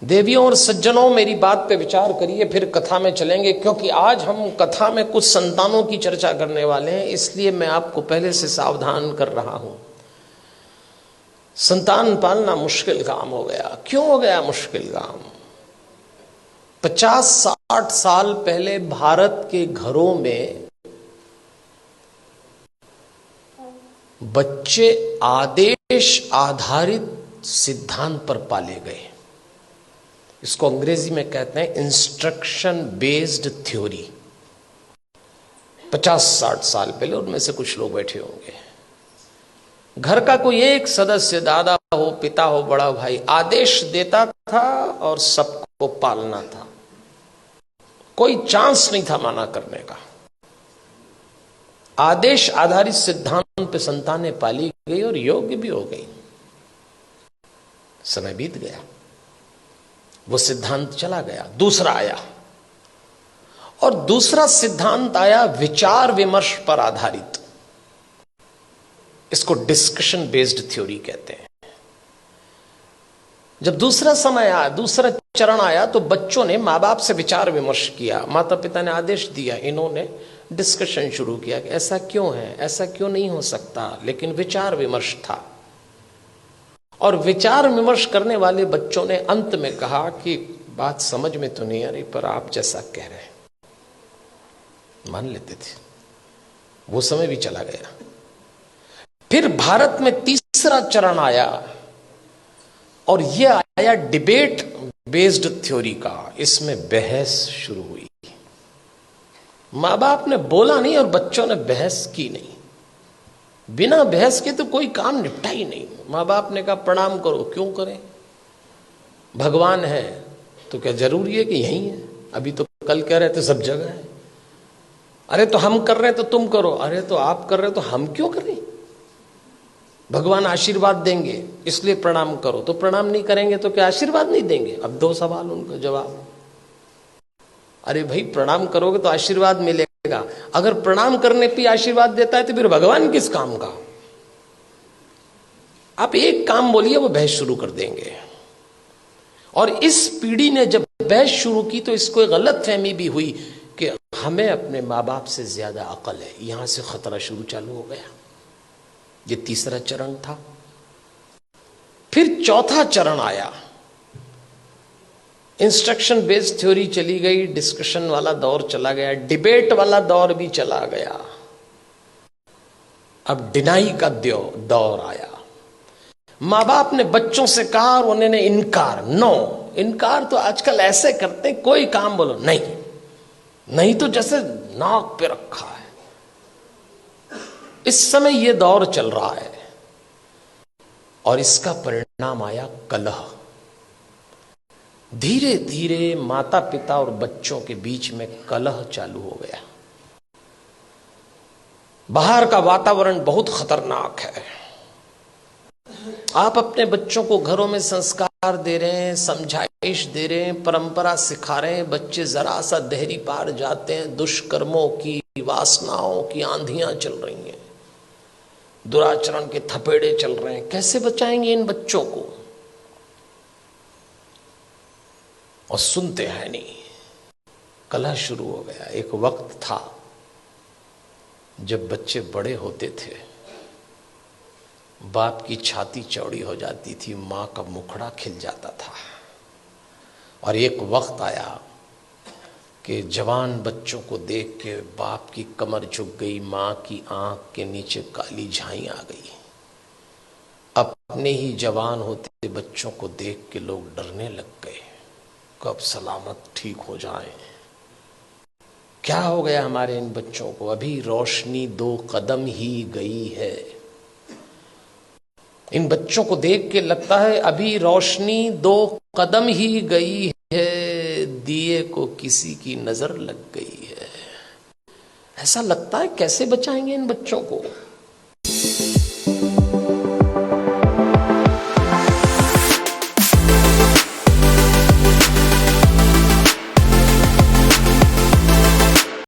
देवियों और सज्जनों, मेरी बात पे विचार करिए, फिर कथा में चलेंगे, क्योंकि आज हम कथा में कुछ संतानों की चर्चा करने वाले हैं, इसलिए मैं आपको पहले से सावधान कर रहा हूं। संतान पालना मुश्किल काम हो गया। क्यों हो गया मुश्किल काम? 50-60 साल पहले भारत के घरों में बच्चे आदेश आधारित सिद्धांत पर पाले गए। इसको अंग्रेजी में कहते हैं इंस्ट्रक्शन बेस्ड थ्योरी। 50-60 साल पहले, उनमें से कुछ लोग बैठे होंगे, घर का कोई एक सदस्य, दादा हो, पिता हो, बड़ा भाई, आदेश देता था और सबको पालना था। कोई चांस नहीं था माना करने का। आदेश आधारित सिद्धांत पे संतानें पाली गई और योग्य भी हो गई। समय बीत गया, वो सिद्धांत चला गया, दूसरा आया, और दूसरा सिद्धांत आया विचार विमर्श पर आधारित। इसको डिस्कशन बेस्ड थ्योरी कहते हैं। जब दूसरा समय आया, दूसरा चरण आया, तो बच्चों ने माँ बाप से विचार विमर्श किया। माता पिता ने आदेश दिया, इन्होंने डिस्कशन शुरू किया कि ऐसा क्यों है, ऐसा क्यों नहीं हो सकता, लेकिन विचार विमर्श था। और विचार विमर्श करने वाले बच्चों ने अंत में कहा कि बात समझ में तो नहीं आ रही, पर आप जैसा कह रहे हैं मान लेते थे। वो समय भी चला गया। फिर भारत में तीसरा चरण आया, और यह आया डिबेट बेस्ड थ्योरी का। इसमें बहस शुरू हुई। माँ बाप ने बोला नहीं और बच्चों ने बहस की नहीं। बिना बहस के तो कोई काम निपटा ही नहीं। माँ बाप ने कहा प्रणाम करो, क्यों करें? भगवान है तो क्या जरूरी है कि यही है? अभी तो कल कह रहे थे सब जगह है। अरे तो हम कर रहे हैं तो तुम करो, अरे तो आप कर रहे हो तो हम क्यों करें? भगवान आशीर्वाद देंगे इसलिए प्रणाम करो, तो प्रणाम नहीं करेंगे तो क्या आशीर्वाद नहीं देंगे? अब 2 सवाल उनका जवाब। अरे भाई, प्रणाम करोगे तो आशीर्वाद मिलेगा। अगर प्रणाम करने पे आशीर्वाद देता है तो फिर भगवान किस काम का? आप एक काम बोलिए, वो बहस शुरू कर देंगे। और इस पीढ़ी ने जब बहस शुरू की तो इसको एक गलत फहमी भी हुई कि हमें अपने माँ बाप से ज्यादा अकल है। यहां से खतरा शुरू चालू हो गया। ये तीसरा चरण था। फिर चौथा चरण आया। इंस्ट्रक्शन बेस्ड थ्योरी चली गई, डिस्कशन वाला दौर चला गया, डिबेट वाला दौर भी चला गया। अब डिनाई का दौर आया। माँ बाप ने बच्चों से कहा और उन्होंने इनकार। नो, इनकार तो आजकल ऐसे करते हैं, कोई काम बोलो नहीं, नहीं तो जैसे नाक पे रखा है। इस समय यह दौर चल रहा है और इसका परिणाम आया कलह। धीरे धीरे माता पिता और बच्चों के बीच में कलह चालू हो गया। बाहर का वातावरण बहुत खतरनाक है। आप अपने बच्चों को घरों में संस्कार दे रहे हैं, समझाइश दे रहे हैं, परंपरा सिखा रहे हैं, बच्चे जरा सा देहरी पार जाते हैं, दुष्कर्मों की, वासनाओं की आंधियां चल रही हैं, दुराचरण के थपेड़े चल रहे हैं। कैसे बचाएंगे इन बच्चों को? और सुनते हैं नहीं। कलह शुरू हो गया। एक वक्त था जब बच्चे बड़े होते थे, बाप की छाती चौड़ी हो जाती थी, मां का मुखड़ा खिल जाता था। और एक वक्त आया कि जवान बच्चों को देख के बाप की कमर झुक गई, मां की आंख के नीचे काली झाई आ गई। अपने ही जवान होते बच्चों को देख के लोग डरने लग गए, कब सलामत ठीक हो जाएं। क्या हो गया हमारे इन बच्चों को? अभी रोशनी 2 कदम ही गई है। इन बच्चों को देख के लगता है अभी रोशनी 2 कदम ही गई है, दिए को किसी की नजर लग गई है। ऐसा लगता है। कैसे बचाएंगे इन बच्चों को?